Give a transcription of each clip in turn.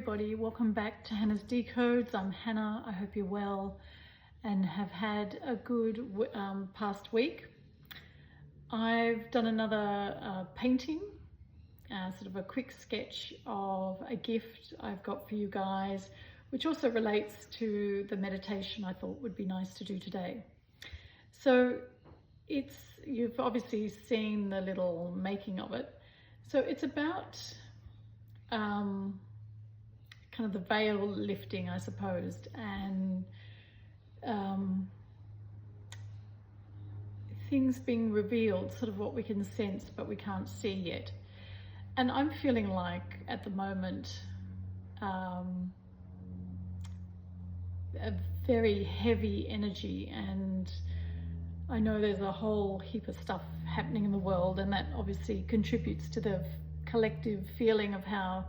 everybody, welcome back to Hannah's Decodes. I'm Hannah. I hope you're well and have had a good past week. I've done another painting, sort of a quick sketch of a gift I've got for you guys, which also relates to the meditation I thought would be nice to do today. So you've obviously seen the little making of it. So it's about kind of the veil lifting, I suppose, and things being revealed, sort of what we can sense but we can't see yet. And I'm feeling like at the moment a very heavy energy, and I know there's a whole heap of stuff happening in the world, and that obviously contributes to the collective feeling of how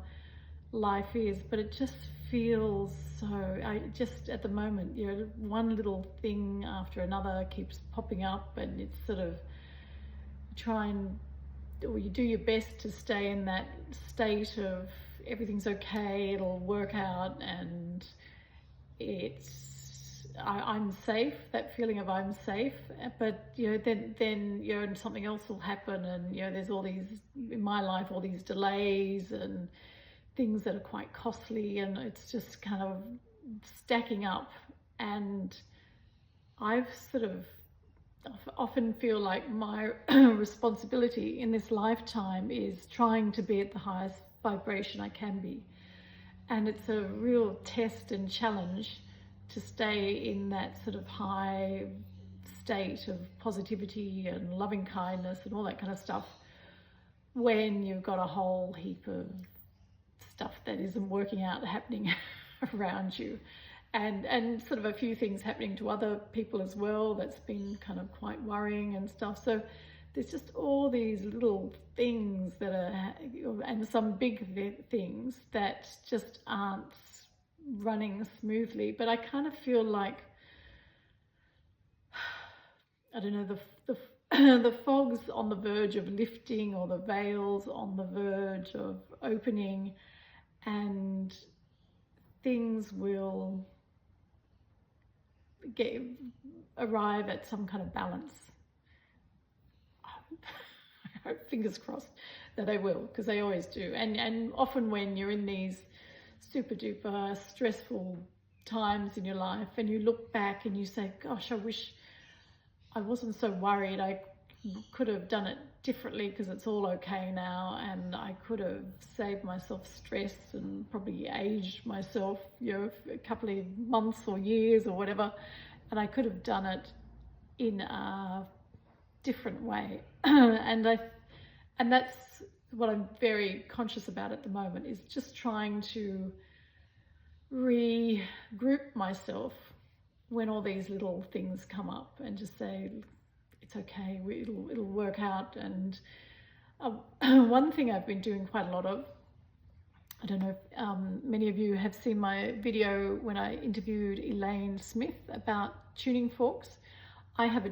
life is, but it just feels so, at the moment, you know, one little thing after another keeps popping up, and it's sort of you do your best to stay in that state of everything's okay, it'll work out, and I'm safe, that feeling of I'm safe, but you know, then you know, something else will happen, and you know, there's all these, in my life, all these delays and things that are quite costly, and it's just kind of stacking up. And I've sort of often feel like my responsibility in this lifetime is trying to be at the highest vibration I can be, and it's a real test and challenge to stay in that sort of high state of positivity and loving kindness and all that kind of stuff when you've got a whole heap of stuff that isn't working out happening around you, and sort of a few things happening to other people as well that's been kind of quite worrying and stuff. So there's just all these little things that are, and some big things that just aren't running smoothly. But I kind of feel like, I don't know, the fog's on the verge of lifting, or the veil's on the verge of opening, and things will arrive at some kind of balance. I hope, fingers crossed, that they will, because they always do. And often when you're in these super duper stressful times in your life, and you look back and you say, gosh, I wish I wasn't so worried, I could have done it differently because it's all okay now, and I could have saved myself stress and probably aged myself, you know, a couple of months or years or whatever, and I could have done it in a different way. and that's what I'm very conscious about at the moment, is just trying to regroup myself when all these little things come up, and just say, it's okay, it'll work out. And one thing I've been doing quite a lot of, I don't know if many of you have seen my video when I interviewed Elaine Smith about tuning forks. I have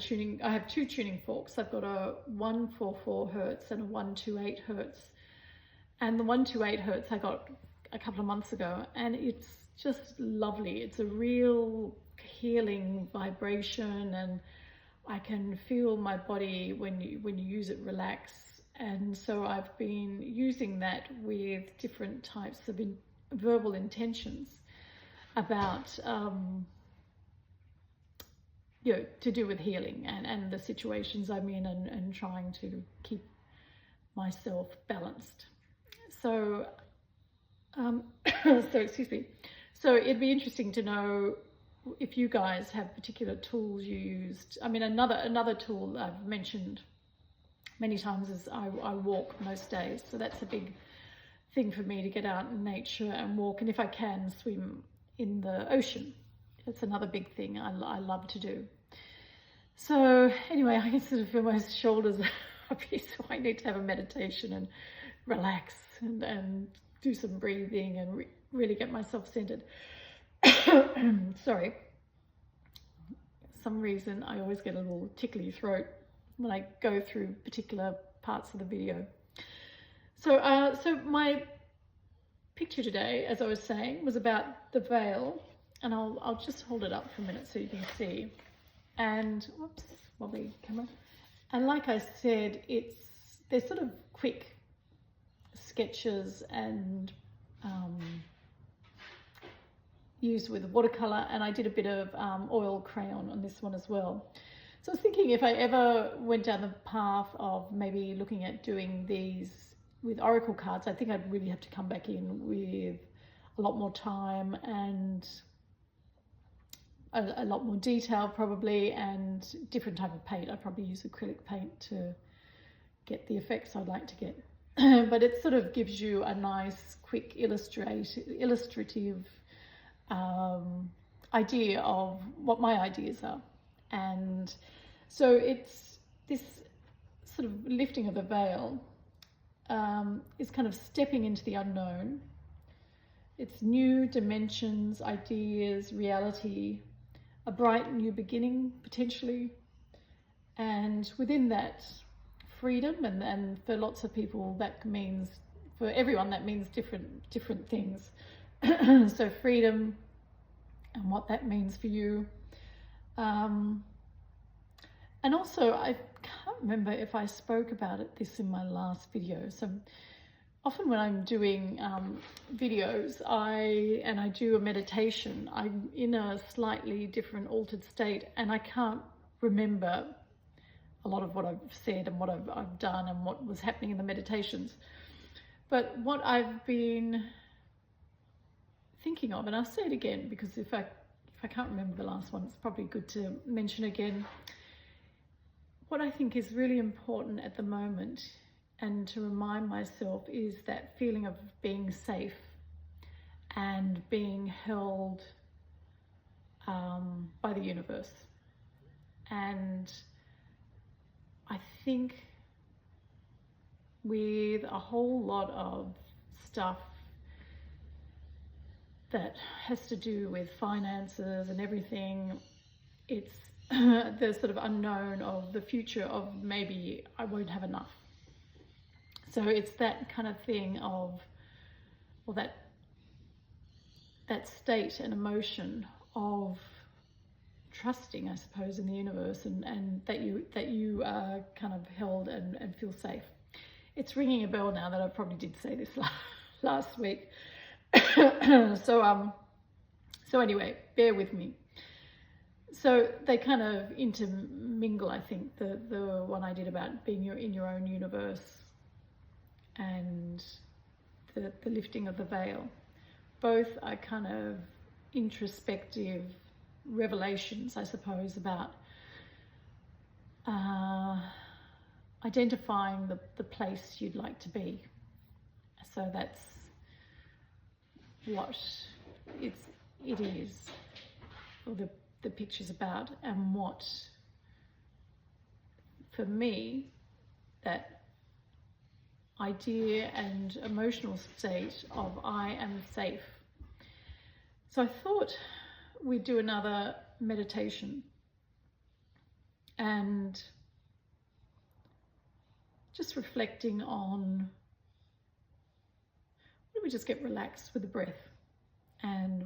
two tuning forks. I've got a 144 Hertz and a 128 Hertz. And the 128 Hertz I got a couple of months ago, and it's just lovely. It's a real healing vibration, and I can feel my body when you use it relax. And so I've been using that with different types of verbal intentions about you know, to do with healing and the situations I'm in, and trying to keep myself balanced. So so excuse me. So it'd be interesting to know if you guys have particular tools you used. I mean, another tool I've mentioned many times is I walk most days, so that's a big thing for me, to get out in nature and walk, and if I can, swim in the ocean. That's another big thing I love to do. So anyway, I can sort of feel my shoulders up here, so I need to have a meditation and relax and do some breathing and really get myself centered. Sorry, for some reason I always get a little tickly throat when I go through particular parts of the video. So picture today, as I was saying, was about the veil, and I'll just hold it up for a minute so you can see. And whoops, wobbly camera. And like I said, they're sort of quick sketches and used with watercolor, and I did a bit of oil crayon on this one as well. So I was thinking if I ever went down the path of maybe looking at doing these with oracle cards, I think I'd really have to come back in with a lot more time and a lot more detail probably, and different type of paint. I'd probably use acrylic paint to get the effects I'd like to get. But it sort of gives you a nice, quick illustrative idea of what my ideas are. And so it's this sort of lifting of the veil is kind of stepping into the unknown. It's new dimensions, ideas, reality, a bright new beginning potentially, and within that, freedom. And for lots of people that means, for everyone that means different things. So freedom and what that means for you. And also, I can't remember if I spoke about this in my last video. So often when I'm doing videos, I do a meditation, I'm in a slightly different altered state, and I can't remember a lot of what I've said and what I've done and what was happening in the meditations. But what I've been thinking of, and I'll say it again because if I can't remember the last one, it's probably good to mention again. What I think is really important at the moment, and to remind myself, is that feeling of being safe and being held by the universe. And I think with a whole lot of stuff that has to do with finances and everything, it's the sort of unknown of the future of maybe I won't have enough. So it's that kind of thing of, or that state and emotion of trusting, I suppose, in the universe, and that you are kind of held and feel safe. It's ringing a bell now that I probably did say this last week. So anyway, bear with me. So they kind of intermingle, I think, the one I did about being in your own universe and the lifting of the veil. Both are kind of introspective revelations, I suppose, about identifying the place you'd like to be. So that's what it is, or the picture's about, and what, for me, that idea and emotional state of I am safe. So I thought we'd do another meditation and just reflecting on, we just get relaxed with the breath, and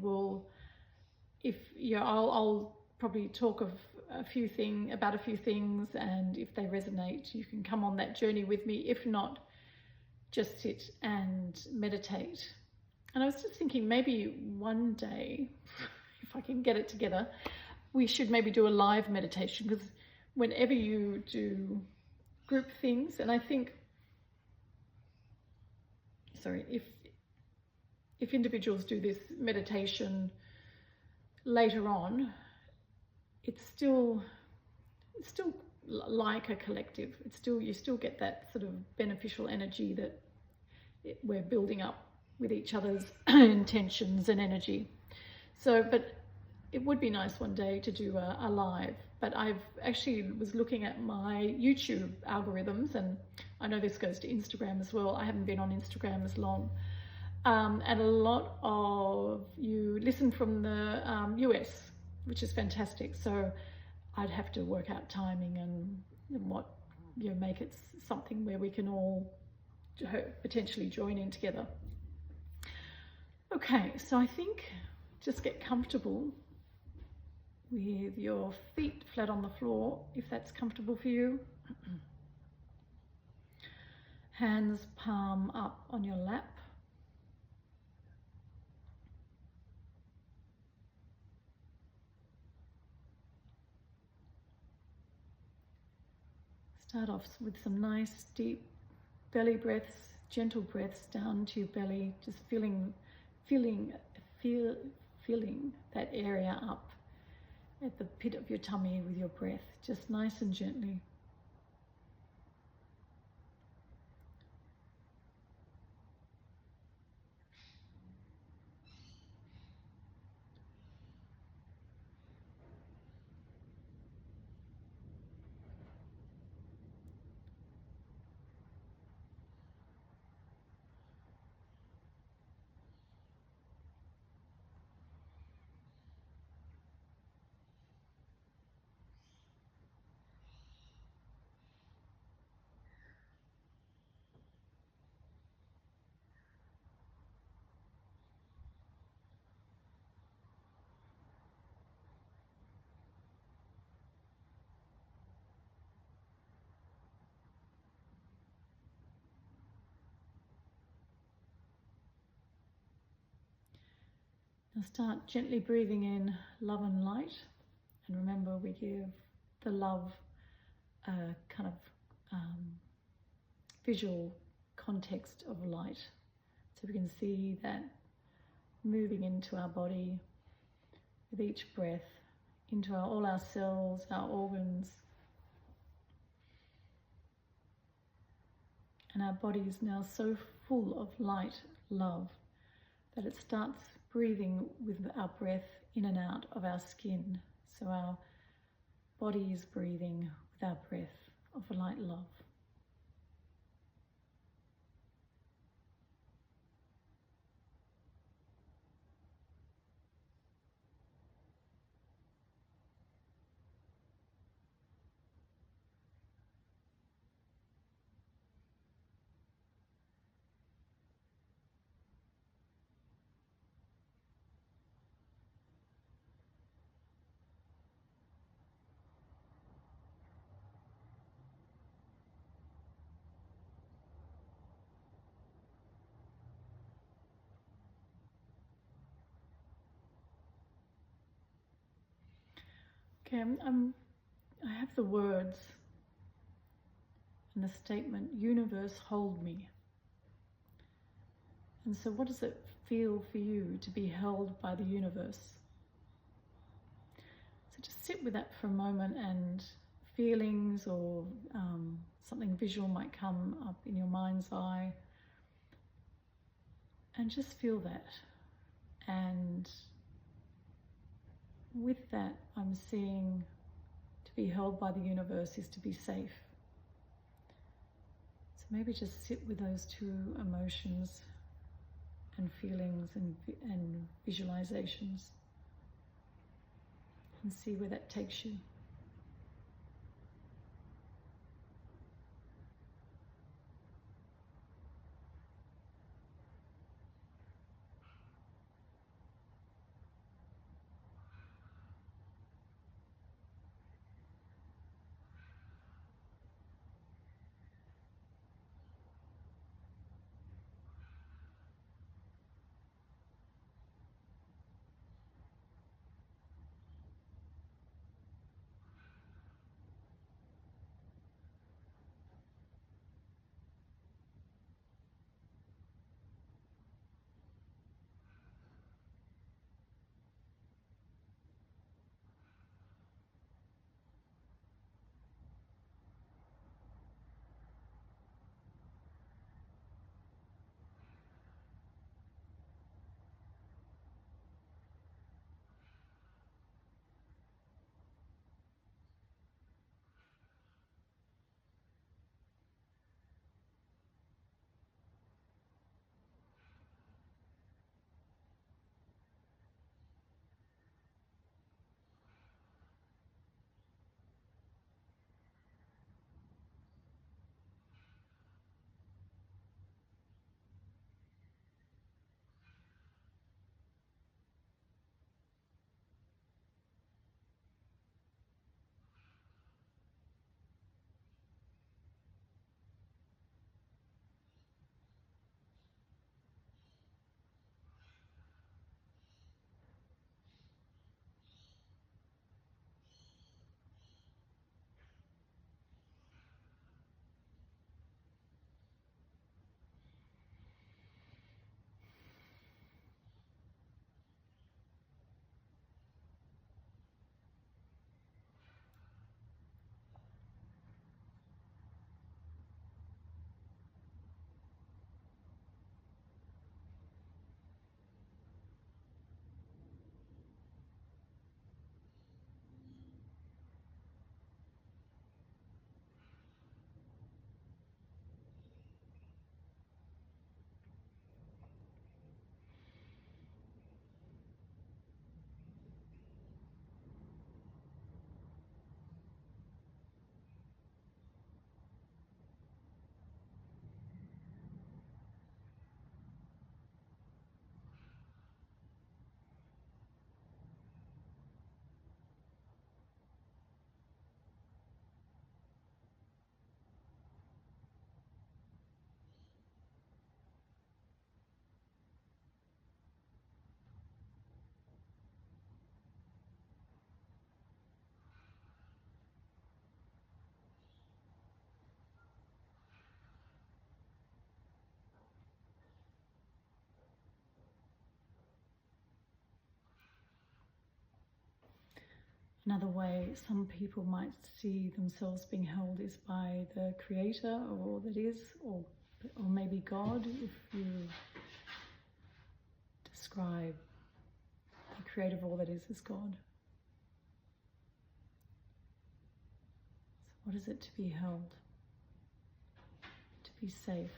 I'll probably talk of about a few things, and if they resonate, you can come on that journey with me. If not, just sit and meditate. And I was just thinking, maybe one day, if I can get it together, we should maybe do a live meditation, because whenever you do group things, and I think, if individuals do this meditation later on, it's still like a collective. You still get that sort of beneficial energy that we're building up with each other's intentions and energy. So, but it would be nice one day to do a live. But I've actually was looking at my YouTube algorithms, and I know this goes to Instagram as well. I haven't been on Instagram as long. And a lot of you listen from the US, which is fantastic. So I'd have to work out timing and what, make it something where we can all potentially join in together. Okay, so I think just get comfortable with your feet flat on the floor, if that's comfortable for you. Hands palm up on your lap. Start off with some nice deep belly breaths, gentle breaths down to your belly, just feeling that area up at the pit of your tummy with your breath, just nice and gently. Now start gently breathing in love and light, and remember we give the love a kind of visual context of light, so we can see that moving into our body with each breath, into all our cells, our organs, and our body is now so full of light, love, that it starts breathing with our breath in and out of our skin. So our body is breathing with our breath of light love. Okay, I have the words and the statement, universe hold me. And so what does it feel for you to be held by the universe? So just sit with that for a moment, and feelings or something visual might come up in your mind's eye. And just feel that. And with that, I'm seeing to be held by the universe is to be safe. So maybe just sit with those two emotions and feelings and visualizations, and see where that takes you. Another way some people might see themselves being held is by the Creator, or all that is, or maybe God, if you describe the Creator of all that is as God. So what is it to be held? To be safe?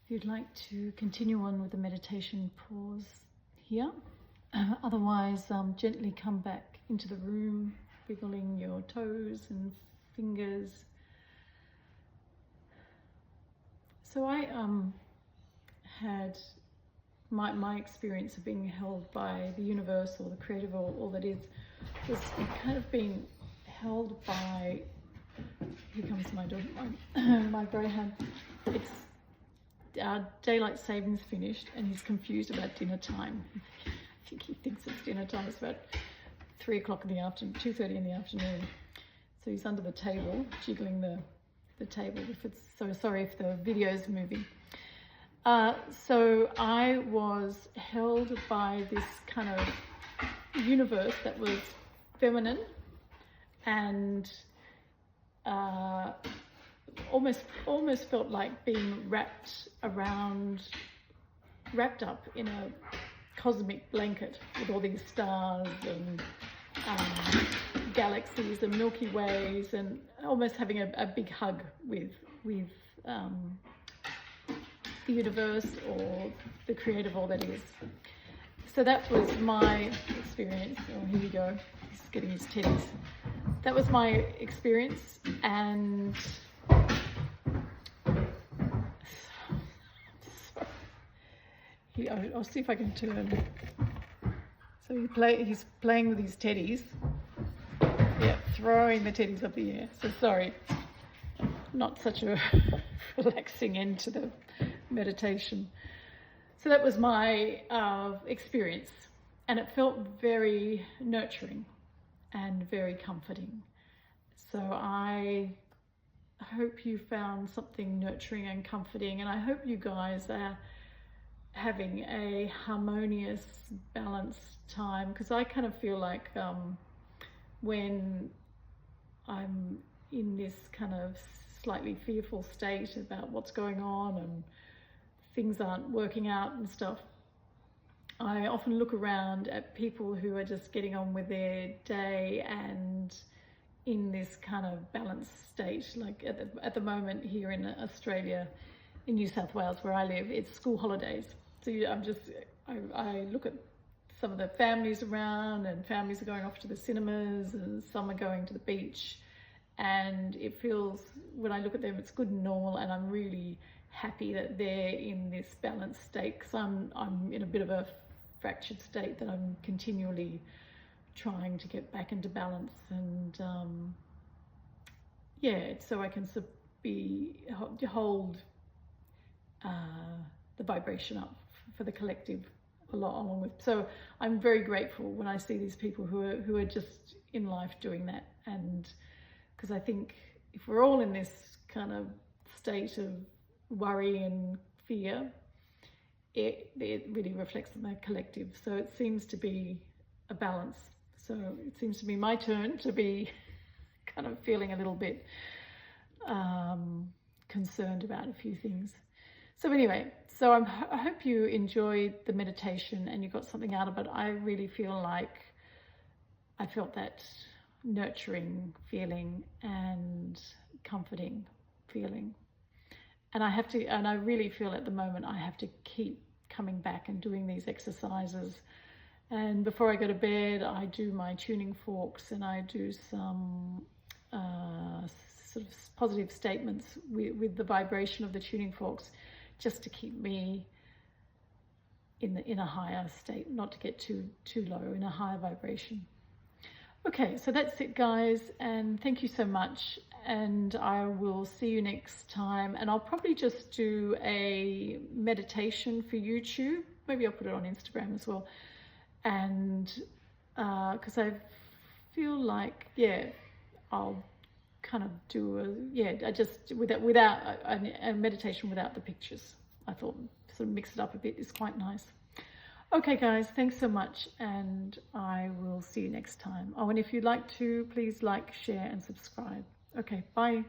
If you'd like to continue on with the meditation, pause here. Otherwise, gently come back into the room, wiggling your toes and fingers. So I had my experience of being held by the universe, or the Creator, or all that is, was kind of being held by, here comes my dog, my greyhound. It's daylight savings finished and he's confused about dinner time. I think he thinks it's dinner time. It's about 3 o'clock in the afternoon, 2:30 in the afternoon. So he's under the table, jiggling the table. So sorry if the video's moving. So I was held by this kind of universe that was feminine and almost felt like being wrapped up in a cosmic blanket with all these stars and galaxies and Milky Ways, and almost having a big hug with the universe or the Creator of all that is. So that was my experience. Oh, here we go. He's getting his teddies. That was my experience, and I'll see if I can turn. So he's playing with his teddies. Yeah, throwing the teddies up the air. So sorry, not such a relaxing end to the meditation. So that was my experience, and it felt very nurturing and very comforting. So I hope you found something nurturing and comforting, and I hope you guys are having a harmonious, balanced time, because I kind of feel like when I'm in this kind of slightly fearful state about what's going on and things aren't working out and stuff, I often look around at people who are just getting on with their day and in this kind of balanced state. Like at the moment here in Australia, in New South Wales where I live, it's school holidays. So I look at some of the families around, and families are going off to the cinemas and some are going to the beach, and it feels, when I look at them, it's good and normal, and I'm really happy that they're in this balanced state, because I'm in a bit of a fractured state that I'm continually trying to get back into balance, and yeah, so I can hold the vibration up for the collective along with. So I'm very grateful when I see these people who are just in life doing that, and because I think if we're all in this kind of state of worry and fear, it really reflects on the collective. So it seems to be a balance. So it seems to be my turn to be kind of feeling a little bit concerned about a few things. So anyway, so I hope you enjoyed the meditation and you got something out of it. I really feel like I felt that nurturing feeling and comforting feeling. And I really feel at the moment I have to keep coming back and doing these exercises. And before I go to bed, I do my tuning forks, and I do some sort of positive statements with the vibration of the tuning forks, just to keep me in a higher state, not to get too low, in a higher vibration. Okay, so that's it, guys, and thank you so much, and I will see you next time. And I'll probably just do a meditation for YouTube. Maybe I'll put it on Instagram as well, and because I feel like, yeah, I'll kind of do without a meditation without the pictures. I thought sort of mix it up a bit is quite nice. Okay, guys, thanks so much, and I will see you next time. Oh, and if you'd like to, please like, share, and subscribe. Okay, bye.